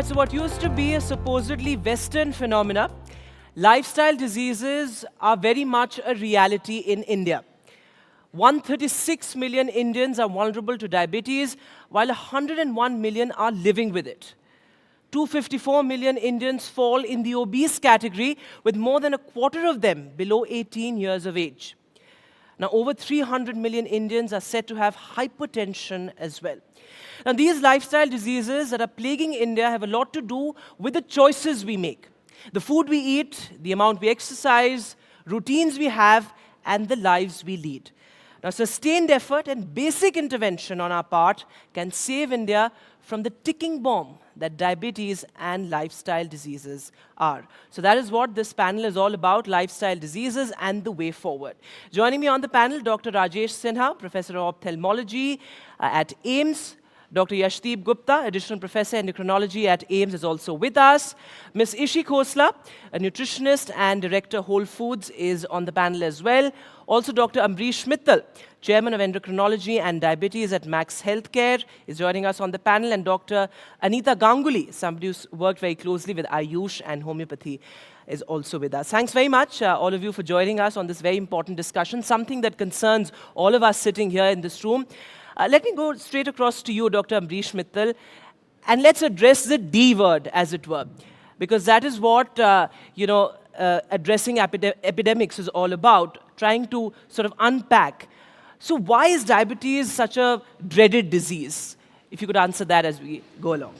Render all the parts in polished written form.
right, so what used to be a supposedly Western phenomena, lifestyle diseases are very much a reality in India. 136 million Indians are vulnerable to diabetes, while 101 million are living with it. 254 million Indians fall in the obese category, with more than a quarter of them below 18 years of age. Now, over 300 million Indians are said to have hypertension as well. Now, these lifestyle diseases that are plaguing India have a lot to do with the choices we make. The food we eat, the amount we exercise, routines we have, and the lives we lead. Now, sustained effort and basic intervention on our part can save India from the ticking bomb that diabetes and lifestyle diseases are. So that is what this panel is all about, lifestyle diseases and the way forward. Joining me on the panel, Dr. Rajesh Sinha, Professor of Ophthalmology at AIIMS. Dr. Yashdeep Gupta, Additional Professor Endocrinology at AIIMS, is also with us. Ms. Ishi Khosla, a nutritionist and Director Whole Foods, is on the panel as well. Also, Dr. Ambrish Mittal, Chairman of Endocrinology and Diabetes at Max Healthcare, is joining us on the panel. And Dr. Anita Ganguly, somebody who's worked very closely with Ayush and homeopathy, is also with us. Thanks very much, all of you, for joining us on this very important discussion, something that concerns all of us sitting here in this room. Let me go straight across to you, Dr. Ambrish Mittal, and let's address the D word, as it were, because that is what addressing epidemics is all about, trying to sort of unpack. So why is diabetes such a dreaded disease? If you could answer that as we go along.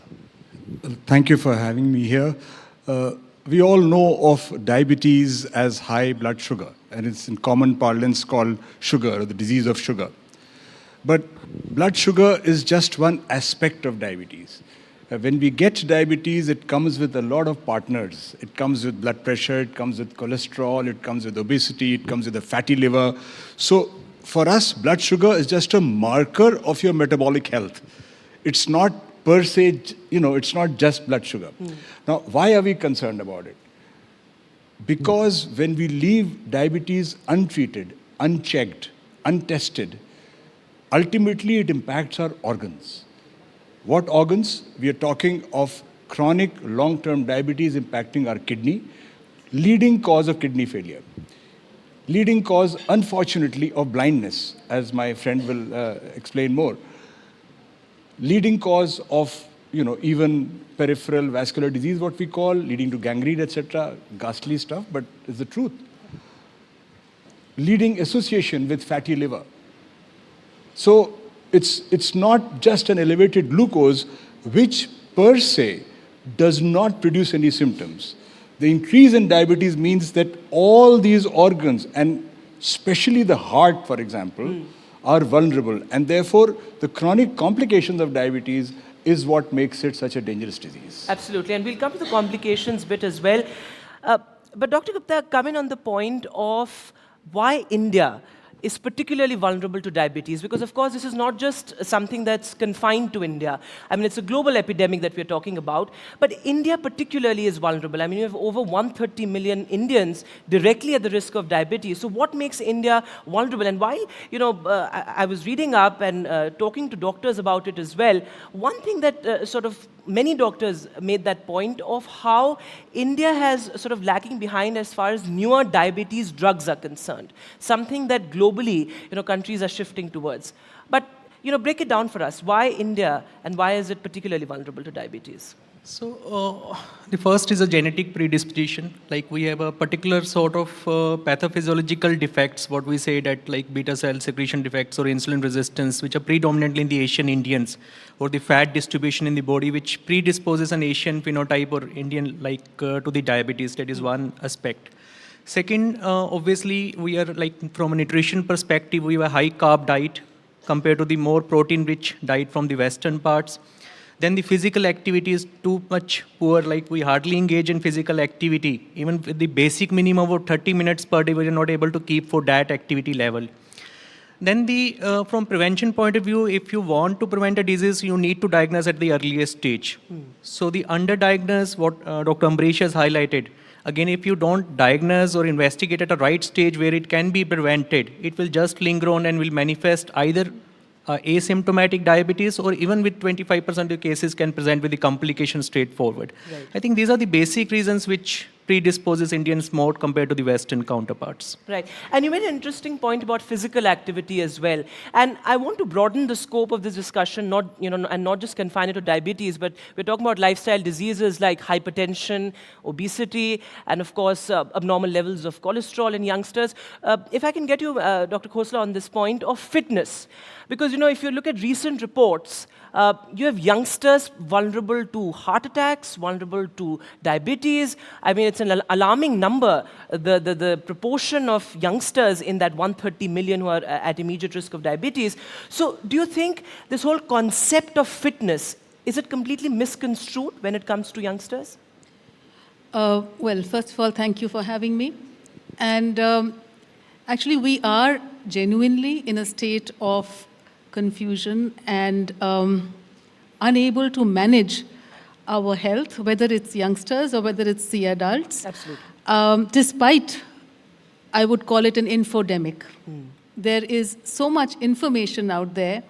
Thank you for having me here. We all know of diabetes as high blood sugar, and it's in common parlance called sugar, or the disease of sugar. But blood sugar is just one aspect of diabetes. When we get diabetes, it comes with a lot of partners. It comes with blood pressure, it comes with cholesterol, it comes with obesity, it comes with a fatty liver. So for us, blood sugar is just a marker of your metabolic health. It's not per se, it's not just blood sugar. Now, why are we concerned about it? Because when we leave diabetes untreated, unchecked, untested, ultimately it impacts our organs. What organs? We are talking of chronic long-term diabetes impacting our kidney, leading cause of kidney failure, leading cause, unfortunately, of blindness, as my friend will explain more, leading cause of even peripheral vascular disease, what we call, leading to gangrene, etc., ghastly stuff, but it's the truth. Leading association with fatty liver. So it's not just an elevated glucose, which per se does not produce any symptoms. The increase in diabetes means that all these organs, and especially the heart, for example, are vulnerable. And therefore, the chronic complications of diabetes is what makes it such a dangerous disease. Absolutely. And we'll come to the complications bit as well. But Dr. Gupta, coming on the point of why India is particularly vulnerable to diabetes, because of course this is not just something that's confined to India. I mean, it's a global epidemic that we're talking about, but India particularly is vulnerable. I mean, you have over 130 million Indians directly at the risk of diabetes. So what makes India vulnerable? And while, I was reading up and talking to doctors about it as well, one thing that many doctors made that point of how India has sort of lagging behind as far as newer diabetes drugs are concerned, something that globally, countries are shifting towards. But, break it down for us. Why India, and why is it particularly vulnerable to diabetes? So, the first is a genetic predisposition. Like we have a particular sort of pathophysiological defects, what we say that like beta cell secretion defects or insulin resistance, which are predominantly in the Asian Indians, or the fat distribution in the body, which predisposes an Asian phenotype or Indian to the diabetes. That is one aspect. Second, obviously, we are from a nutrition perspective, we have a high carb diet compared to the more protein rich diet from the Western parts. Then the physical activity is too much poor, like we hardly engage in physical activity. Even with the basic minimum of 30 minutes per day, we are not able to keep for that activity level. Then from prevention point of view, if you want to prevent a disease, you need to diagnose at the earliest stage. So the underdiagnosed, what Dr. Ambrish has highlighted, again, if you don't diagnose or investigate at a right stage where it can be prevented, it will just linger on and will manifest either asymptomatic diabetes, or even with 25% of cases can present with the complications straightforward. Right. I think these are the basic reasons which predisposes Indians more compared to the Western counterparts. Right. And you made an interesting point about physical activity as well. And I want to broaden the scope of this discussion, and not just confine it to diabetes, but we're talking about lifestyle diseases like hypertension, obesity, and of course, abnormal levels of cholesterol in youngsters. If I can get you, Dr. Khosla, on this point of fitness. Because, if you look at recent reports, you have youngsters vulnerable to heart attacks, vulnerable to diabetes. I mean, it's an alarming number, the proportion of youngsters in that 130 million who are at immediate risk of diabetes. So do you think this whole concept of fitness, is it completely misconstrued when it comes to youngsters? Well, first of all, thank you for having me. And actually, we are genuinely in a state of confusion and unable to manage our health, whether it's youngsters or whether it's the adults. Absolutely. Despite, I would call it an infodemic. There is so much information out there,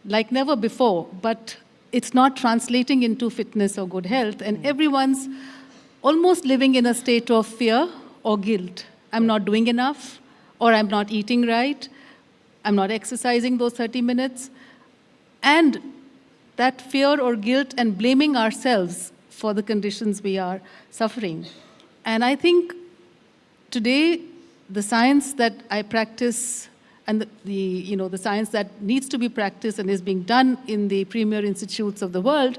like never before, but it's not translating into fitness or good health, and everyone's almost living in a state of fear or guilt. I'm not doing enough, or I'm not eating right, I'm not exercising those 30 minutes. And that fear or guilt and blaming ourselves for the conditions we are suffering. And I think today, the science that I practice and the science that needs to be practiced and is being done in the premier institutes of the world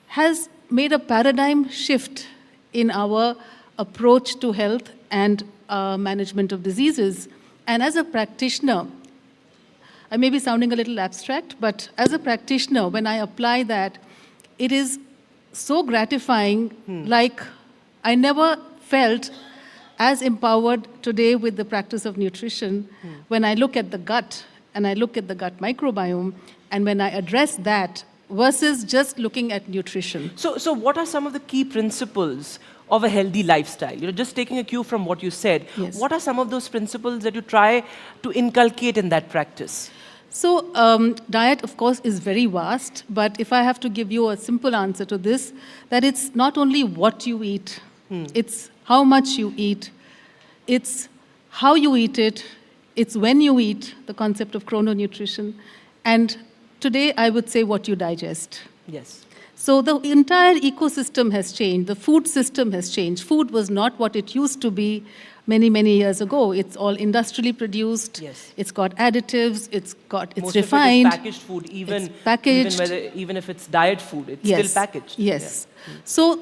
has made a paradigm shift in our approach to health and management of diseases. And as a practitioner, I may be sounding a little abstract, but as a practitioner, when I apply that, it is so gratifying, like I never felt as empowered today with the practice of nutrition when I look at the gut and I look at the gut microbiome, and when I address that versus just looking at nutrition. So what are some of the key principles of a healthy lifestyle? Just taking a cue from what you said, Yes. What are some of those principles that you try to inculcate in that practice? So diet, of course, is very vast, but if I have to give you a simple answer to this, that it's not only what you eat, it's how much you eat, it's how you eat it, it's when you eat, the concept of chrononutrition, and today I would say what you digest. Yes. So the entire ecosystem has changed. The food system has changed. Food was not what it used to be many, many years ago. It's all industrially produced. Yes. It's got additives. It's Most refined. of it is packaged food, It's packaged. even if it's diet food, it's Yes. still packaged. Yes. So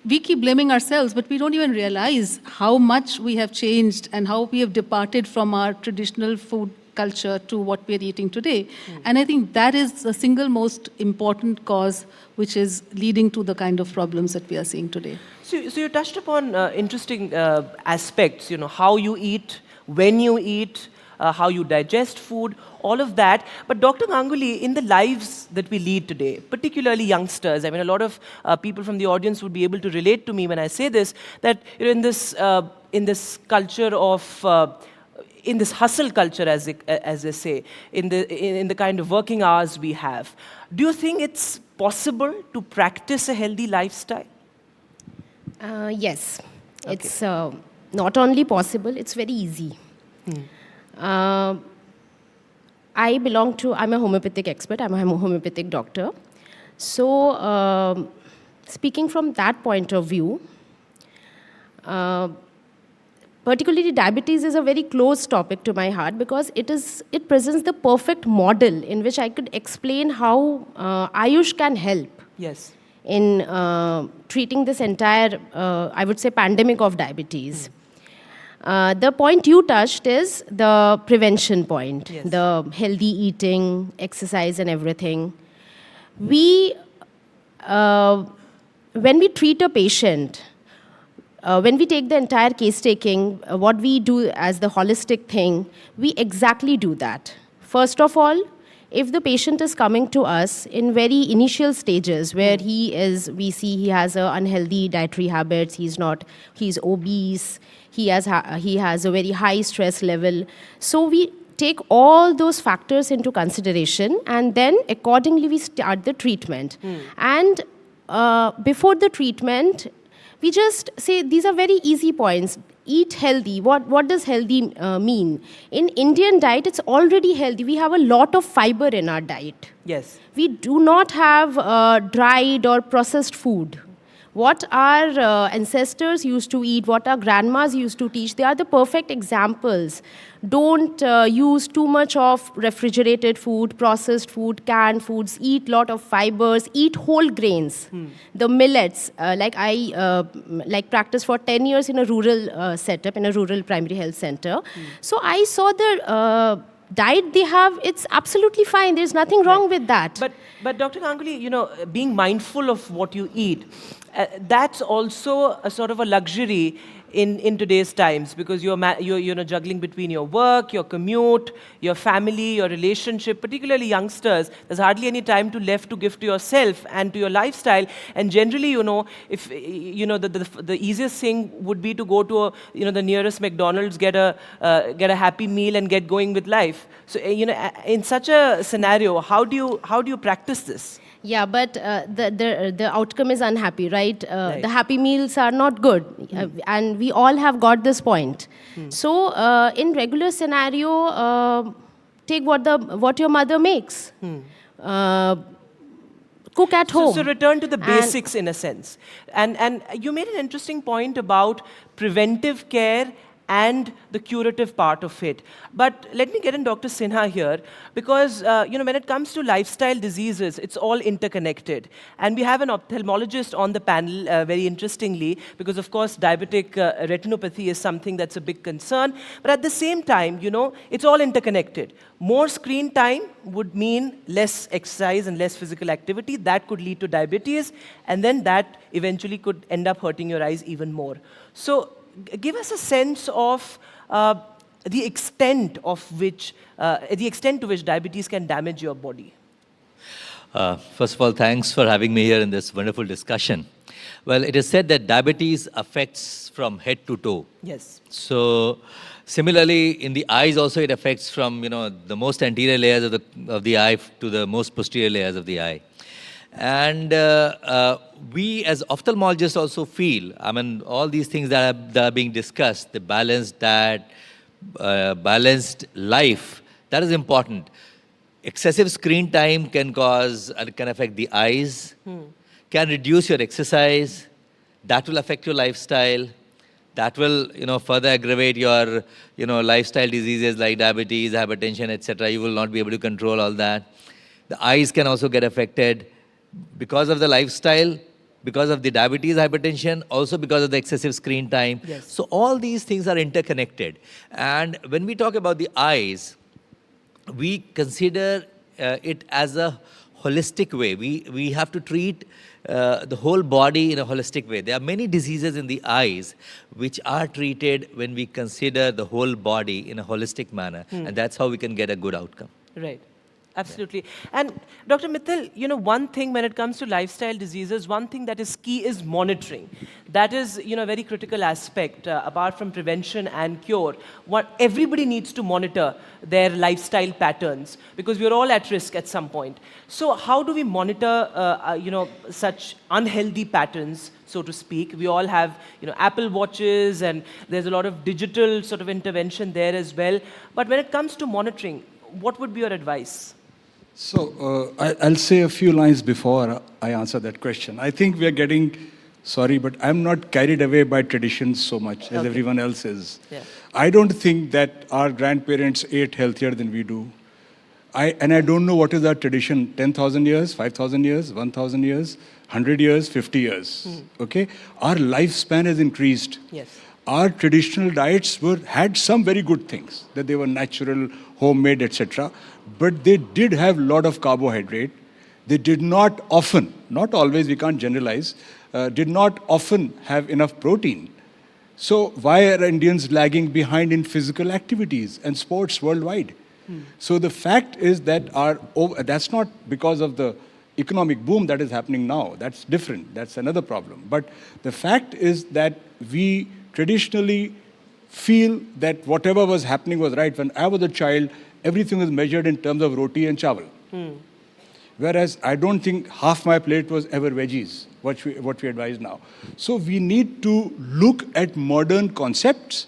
we keep blaming ourselves, but we don't even realize how much we have changed and how we have departed from our traditional food culture to what we're eating today. And I think that is the single most important cause which is leading to the kind of problems that we are seeing today. So you touched upon interesting aspects, how you eat, when you eat, how you digest food, all of that. But Dr. Ganguly, in the lives that we lead today, particularly youngsters, I mean, a lot of people from the audience would be able to relate to me when I say this, that in this culture of in this hustle culture, as they say, in the kind of working hours we have, do you think it's possible to practice a healthy lifestyle? Yes. Okay. It's not only possible, it's very easy. I'm a homeopathic expert, I'm a homeopathic doctor. So, speaking from that point of view, particularly diabetes is a very close topic to my heart because it presents the perfect model in which I could explain how Ayush can help. Yes. In treating this entire, I would say, pandemic of diabetes. The point you touched is the prevention point, Yes. the healthy eating, exercise and everything. When we treat a patient, when we take the entire case taking, what we do as the holistic thing, we exactly do that. First of all, if the patient is coming to us in very initial stages where we see he has unhealthy dietary habits, he's obese, he has a very high stress level. So we take all those factors into consideration, and then accordingly we start the treatment. And before the treatment, we just say these are very easy points. Eat healthy. What does healthy mean? In Indian diet, it's already healthy. We have a lot of fiber in our diet. Yes. We do not have dried or processed food. What our ancestors used to eat, what our grandmas used to teach, they are the perfect examples. Don't use too much of refrigerated food, processed food, canned foods. Eat lot of fibers. Eat whole grains. The millets. Like I practiced for 10 years in a rural setup, in a rural primary health center. So I saw the diet they have, it's absolutely fine. There's nothing wrong with that. But Dr. Ganguly, being mindful of what you eat, that's also a sort of a luxury in today's times, because you're juggling between your work, your commute, your family, your relationship, particularly youngsters. There's hardly any time left to give to yourself and to your lifestyle. And generally, if the easiest thing would be to go to the nearest McDonald's, get a happy meal and get going with life. So in such a scenario, how do you practice this? Yeah, but the outcome is unhappy, right? The happy meals are not good, and we all have got this point. So, in regular scenario, take what your mother makes. Cook at home. So return to the basics in a sense. And you made an interesting point about preventive care and the curative part of it. But let me get in Dr. Sinha here, because when it comes to lifestyle diseases, it's all interconnected. And we have an ophthalmologist on the panel, very interestingly, because of course diabetic retinopathy is something that's a big concern. But at the same time, it's all interconnected. More screen time would mean less exercise and less physical activity. That could lead to diabetes, and then that eventually could end up hurting your eyes even more. So give us a sense of the extent to which diabetes can damage your body. First of all, thanks for having me here in this wonderful discussion. Well, it is said that diabetes affects from head to toe. Yes. So similarly, in the eyes also it affects from the most anterior layers of the eye to the most posterior layers of the eye. And we as ophthalmologists also feel, all these things that are being discussed, the balanced diet, balanced life, that is important. Excessive screen time can affect the eyes, can reduce your exercise, that will affect your lifestyle, that will further aggravate your lifestyle diseases like diabetes, hypertension, etc. You will not be able to control all that. The eyes can also get affected because of the lifestyle, because of the diabetes, hypertension, also because of the excessive screen time. Yes. So all these things are interconnected. And when we talk about the eyes, we consider it as a holistic way. We have to treat the whole body in a holistic way. There are many diseases in the eyes which are treated when we consider the whole body in a holistic manner. And that's how we can get a good outcome. Right. Absolutely. And Dr. Mittal, one thing when it comes to lifestyle diseases, one thing that is key is monitoring. That is, a very critical aspect, apart from prevention and cure. Everybody needs to monitor their lifestyle patterns, because we're all at risk at some point. So how do we monitor, such unhealthy patterns, so to speak? We all have, Apple Watches, and there's a lot of digital sort of intervention there as well. But when it comes to monitoring, what would be your advice? So I'll say a few lines before I answer that question. I think we are getting, sorry, but I'm not carried away by traditions so much as everyone else is. Yeah. I don't think that our grandparents ate healthier than we do. I don't know what is our tradition, 10,000 years, 5,000 years, 1,000 years, 100 years, 50 years, okay? Our lifespan has increased. Yes. Our traditional diets had some very good things, that they were natural, homemade, etc. But they did have a lot of carbohydrate. They did not often, not always, we can't generalize, did not often have enough protein. So why are Indians lagging behind in physical activities and sports worldwide? So the fact is that that's not because of the economic boom that is happening now. That's different. That's another problem. But the fact is that we traditionally feel that whatever was happening was right. When I was a child, everything was measured in terms of roti and chawal. Whereas I don't think half my plate was ever veggies, what we advise now. So we need to look at modern concepts,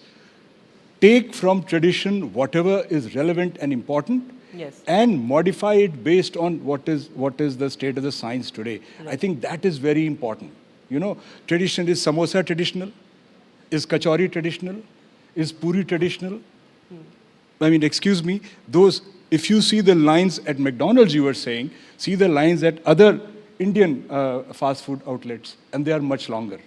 take from tradition whatever is relevant and important, Yes. and modify it based on what is the state of the science today. Right. I think that is very important. You know, tradition, is samosa traditional? Is kachori traditional? Is puri traditional? I mean, excuse me, if you see the lines at McDonald's, you were saying, see the lines at other Indian fast food outlets, and they are much longer.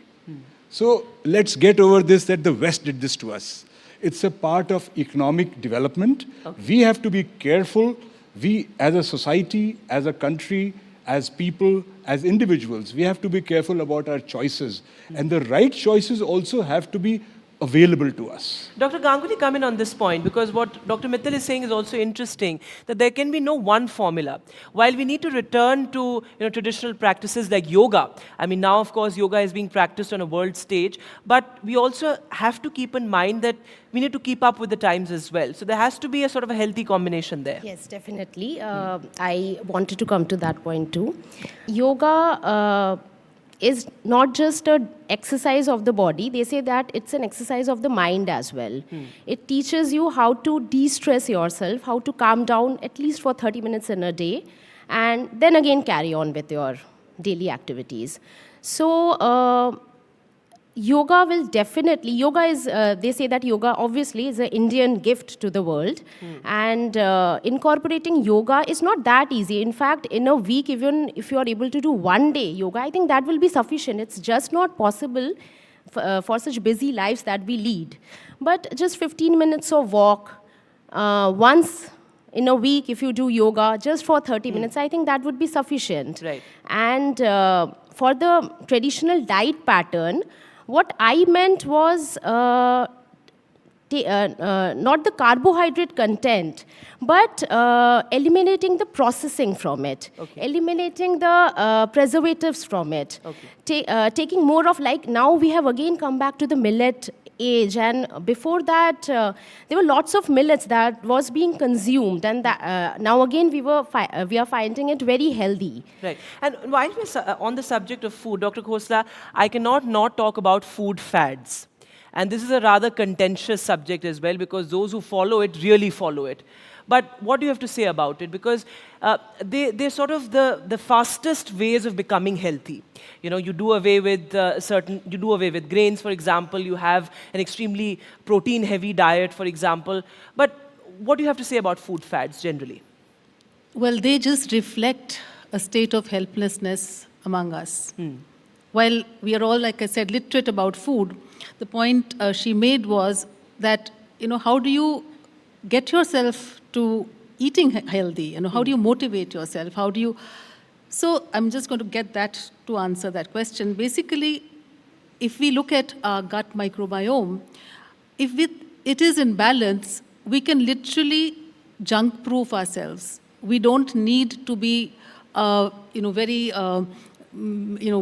So let's get over this, that the West did this to us. It's a part of economic development. Okay. We have to be careful. We, as a society, as a country, as people, as individuals, we have to be careful about our choices. And the right choices also have to be available to us. Dr. Ganguly, come in on this point, because what Dr. Mittal is saying is also interesting, that there can be no one formula. While we need to return to traditional practices like yoga, I mean, now, of course, yoga is being practiced on a world stage, but we also have to keep in mind that we need to keep up with the times as well. So there has to be a sort of a healthy combination there. Yes, definitely. I wanted to come to that point too. Yoga is not just an exercise of the body. They say that it's an exercise of the mind as well. It teaches you how to de-stress yourself, how to calm down at least for 30 minutes in a day, and then again carry on with your daily activities. So yoga will definitely, yoga is, they say that yoga obviously is an Indian gift to the world. And incorporating yoga is not that easy. In fact, in a week, even if you are able to do one day yoga, I think that will be sufficient. It's just not possible for such busy lives that we lead. But just 15 minutes of walk, once in a week, if you do yoga, just for 30 minutes, I think that would be sufficient. Right. And for the traditional diet pattern, what I meant was not the carbohydrate content, but eliminating the processing from it, eliminating the preservatives from it, taking more of, like, now we have again come back to the millet age, and before that there were lots of millets that was being consumed, and that, now again we are finding it very healthy. Right. And while we're on the subject of food, Dr. Khosla, I cannot not talk about food fads. And this is a rather contentious subject as well, because those who follow it really follow it. But what do you have to say about it? Because they're sort of the fastest ways of becoming healthy. You know, you do away with you do away with grains, for example. You have an extremely protein-heavy diet, for example. But what do you have to say about food fads generally? Well, they just reflect a state of helplessness among us. While we are all, like I said, literate about food, the point she made was that, how do you get yourself to eating healthy? How do you motivate yourself? How do you... So I'm just going to get that to answer that question. Basically, if we look at our gut microbiome, if it is in balance, we can literally junk-proof ourselves. We don't need to be, very...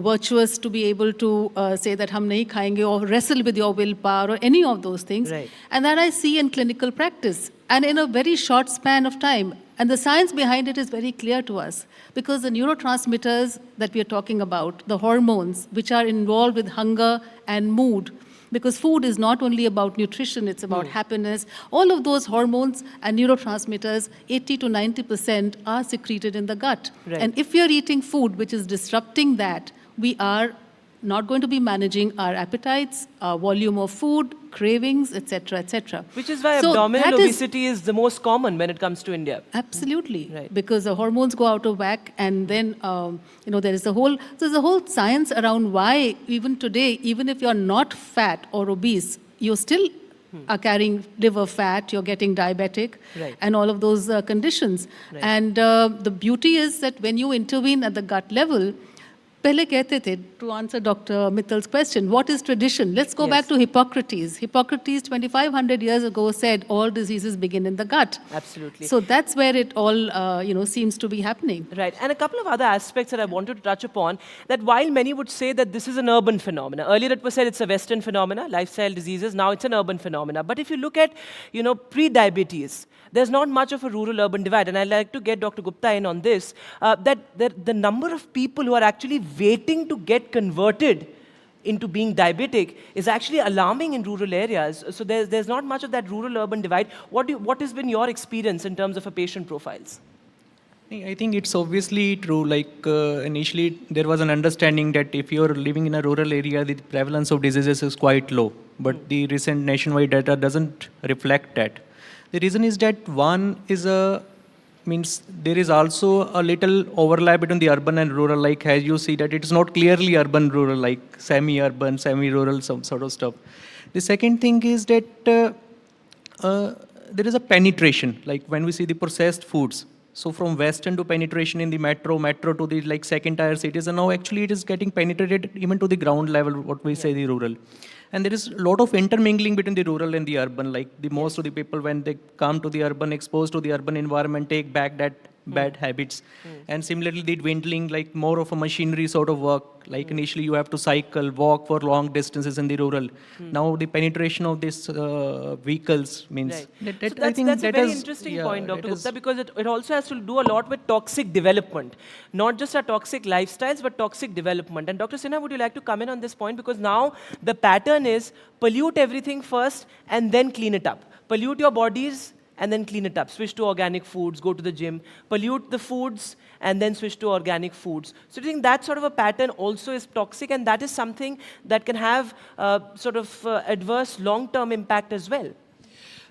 virtuous to be able to say that hum nahi khayenge, or wrestle with your willpower, or any of those things. Right. And that I see in clinical practice, and in a very short span of time. And the science behind it is very clear to us, because the neurotransmitters that we are talking about, the hormones which are involved with hunger and mood, because food is not only about nutrition, it's about happiness. All of those hormones and neurotransmitters, 80 to 90% are secreted in the gut. Right. And if we are eating food which is disrupting that, we are not going to be managing our appetites, our volume of food, cravings, etc., etc. Which is why So abdominal that is- obesity is the most common when it comes to India. Absolutely, Right. because the hormones go out of whack, and then there's a whole science around why even today, even if you're not fat or obese, you still are carrying liver fat, you're getting diabetic, Right. and all of those conditions. Right. And the beauty is that when you intervene at the gut level, पहले कहते थे, to answer Dr. Mittal's question, what is tradition? Let's go back to Hippocrates. Hippocrates 2500 years ago said all diseases begin in the gut. Absolutely. So that's where it all seems to be happening. Right. And a couple of other aspects that I wanted to touch upon, that while many would say that this is an urban phenomenon, earlier it was said it's a Western phenomena, lifestyle diseases, now it's an urban phenomena. But if you look at, pre-diabetes, there's not much of a rural-urban divide. And I'd like to get Dr. Gupta in on this, that the number of people who are actually waiting to get converted into being diabetic is actually alarming in rural areas. So there's not much of that rural-urban divide. What has been your experience in terms of a patient profiles? I think it's obviously true. Like initially, there was an understanding that if you're living in a rural area, the prevalence of diseases is quite low. But the recent nationwide data doesn't reflect that. The reason is that there is also a little overlap between the urban and rural. Like as you see that it's not clearly urban-rural, like semi-urban, semi-rural, some sort of stuff. The second thing is that there is a penetration. Like when we see the processed foods. So from western to penetration in the metro to the second tier cities, and now actually it is getting penetrated even to the ground level, what we say the rural. And there is a lot of intermingling between the rural and the urban. Like most of the people, when they come to the urban, exposed to the urban environment, take back that bad habits. And similarly, the dwindling, like more of a machinery sort of work. Like initially you have to cycle, walk for long distances in the rural. Now the penetration of these vehicles means... Right. That's a very interesting point, Dr. Gupta, because it also has to do a lot with toxic development. Not just our toxic lifestyles, but toxic development. And Dr. Sinha, would you like to come in on this point? Because now the pattern is pollute everything first and then clean it up. Pollute your bodies and then clean it up. Switch to organic foods, go to the gym, pollute the foods, and then switch to organic foods. So do you think that sort of a pattern also is toxic, and that is something that can have adverse long-term impact as well?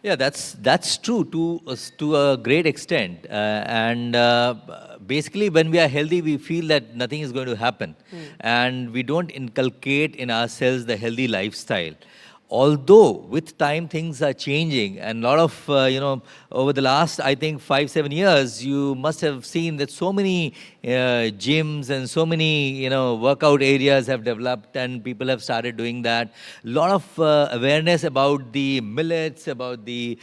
Yeah, that's true to a great extent. Basically, when we are healthy, we feel that nothing is going to happen. And we don't inculcate in ourselves the healthy lifestyle. Although with time things are changing, and a lot of, over the last, I think, 5-7 years, you must have seen that so many gyms and so many, workout areas have developed, and people have started doing that. A lot of awareness about the millets, about the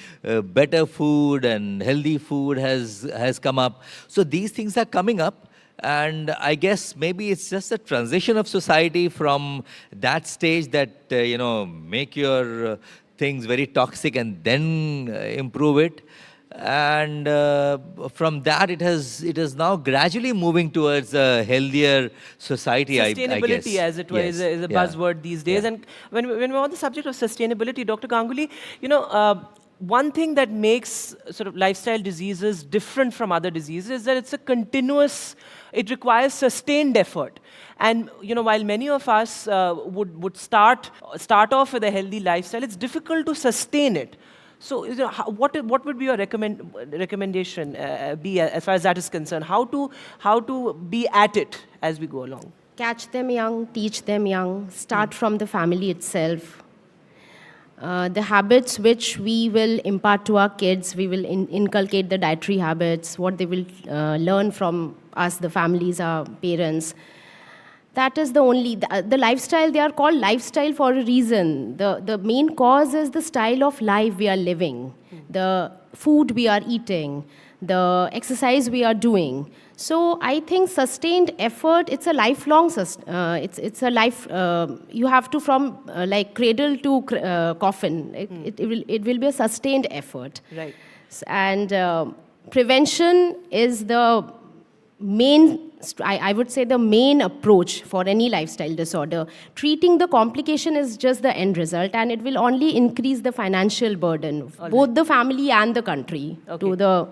better food and healthy food has come up. So these things are coming up. And I guess maybe it's just a transition of society from that stage that, make your things very toxic and then improve it. And from that, it is now gradually moving towards a healthier society, I guess. Sustainability, as it were, is a buzzword these days. And when we're on the subject of sustainability, Dr. Ganguly, one thing that makes sort of lifestyle diseases different from other diseases is that it's a continuous, it requires sustained effort. And while many of us would start off with a healthy lifestyle, it's difficult to sustain it. So what would be your recommendation be as far as that is concerned? How to be at it as we go along? Catch them young, teach them young, start from the family itself. The habits which we will impart to our kids, we will inculcate the dietary habits, what they will learn from us, the families, our parents. That is the lifestyle. They are called lifestyle for a reason. The main cause is the style of life we are living, the food we are eating, the exercise we are doing. So I think sustained effort, it's a lifelong, it's a life, you have to from like cradle to coffin, it will be a sustained effort. Right. And prevention is the main, I would say the main approach for any lifestyle disorder. Treating the complication is just the end result, and it will only increase the financial burden, both the family and the country, to the...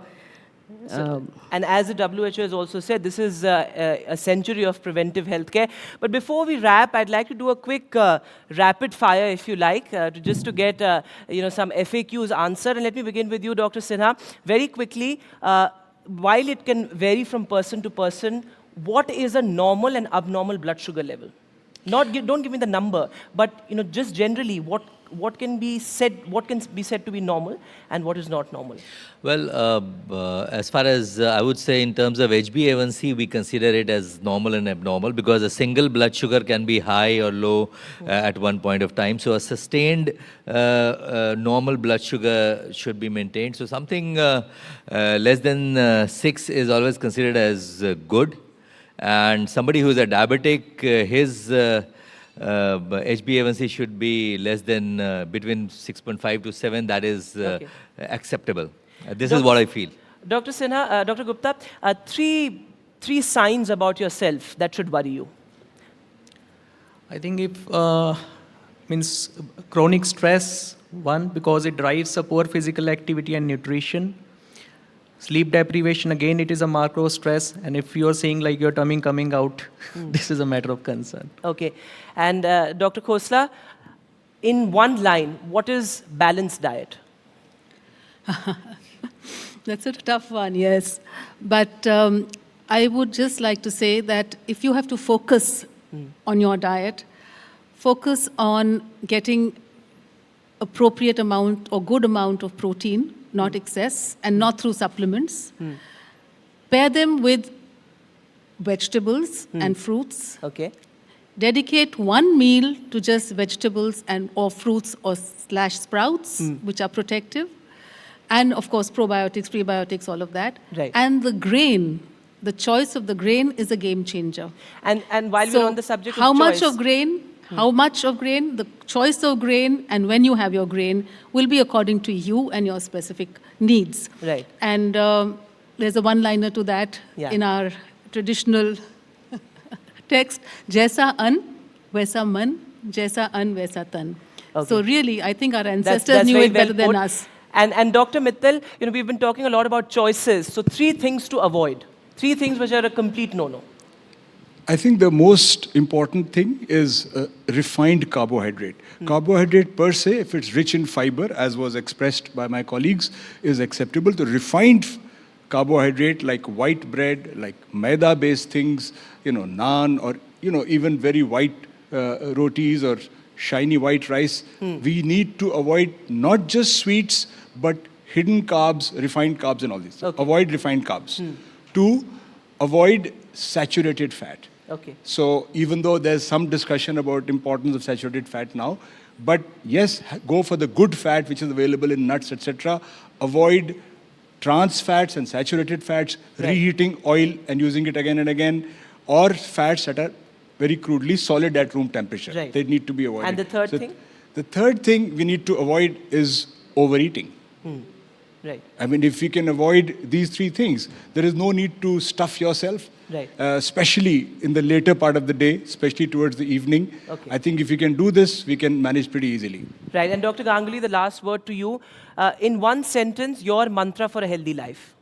and as the WHO has also said, this is a century of preventive healthcare. But before we wrap, I'd like to do a quick rapid fire, if you like, just to get some FAQs answered. And let me begin with you, Dr. Sinha. Very quickly, while it can vary from person to person, what is a normal and abnormal blood sugar level? Don't give me the number, but just generally, what can be said to be normal and what is not normal? Well, as far as I would say in terms of HbA1c, we consider it as normal and abnormal because a single blood sugar can be high or low at one point of time. So a sustained normal blood sugar should be maintained. So something less than 6 is always considered as good. And somebody who is a diabetic, his HbA1c should be less than between 6.5 to 7. That is acceptable. This is what I feel. Dr. Sinha, Dr. Gupta, three signs about yourself that should worry you. I think if means chronic stress, one, because it drives a poor physical activity and nutrition. Sleep deprivation, again, it is a marker of stress. And if you're saying like your tummy coming out, this is a matter of concern. Okay. And Dr. Khosla, in one line, what is balanced diet? That's a tough one, yes. But I would just like to say that if you have to focus on your diet, focus on getting appropriate amount or good amount of protein, not excess, and not through supplements. Pair them with vegetables and fruits. Okay. Dedicate one meal to just vegetables or fruits or / sprouts, which are protective. And of course, probiotics, prebiotics, all of that. Right. And the grain, the choice of the grain is a game changer. And while we're on the subject of how choice, much of grain, the choice of grain, and when you have your grain will be according to you and your specific needs. Right. And there's a one-liner to that in our traditional text, Jaisa an, vaisa man, jaisa an, vaisa tan. Okay. So really, I think our ancestors that's knew very it better well than put. us. And Dr. Mittal, we've been talking a lot about choices. So 3 things to avoid. 3 things which are a complete no-no. I think the most important thing is refined carbohydrate. Carbohydrate per se, if it's rich in fiber, as was expressed by my colleagues, is acceptable. The refined carbohydrate like white bread, like maida-based things, naan, or even very white rotis or shiny white rice, we need to avoid not just sweets, but hidden carbs, refined carbs and all these. Okay. Avoid refined carbs. 2, avoid saturated fat. Okay. So even though there's some discussion about importance of saturated fat now, but yes, go for the good fat which is available in nuts, etc. Avoid trans fats and saturated fats, reheating oil and using it again and again, or fats that are very crudely solid at room temperature. Right. They need to be avoided. And the third thing? The third thing we need to avoid is overeating. Right. I mean, if we can avoid these 3 things, there is no need to stuff yourself, Right. Especially in the later part of the day, especially towards the evening. Okay. I think if we can do this, we can manage pretty easily. Right. And Dr. Ganguly, the last word to you. In one sentence, your mantra for a healthy life.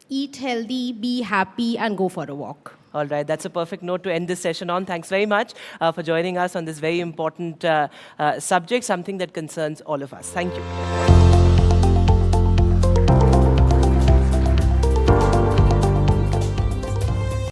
Eat healthy, be happy, and go for a walk. All right, that's a perfect note to end this session on. Thanks very much for joining us on this very important subject, something that concerns all of us. Thank you.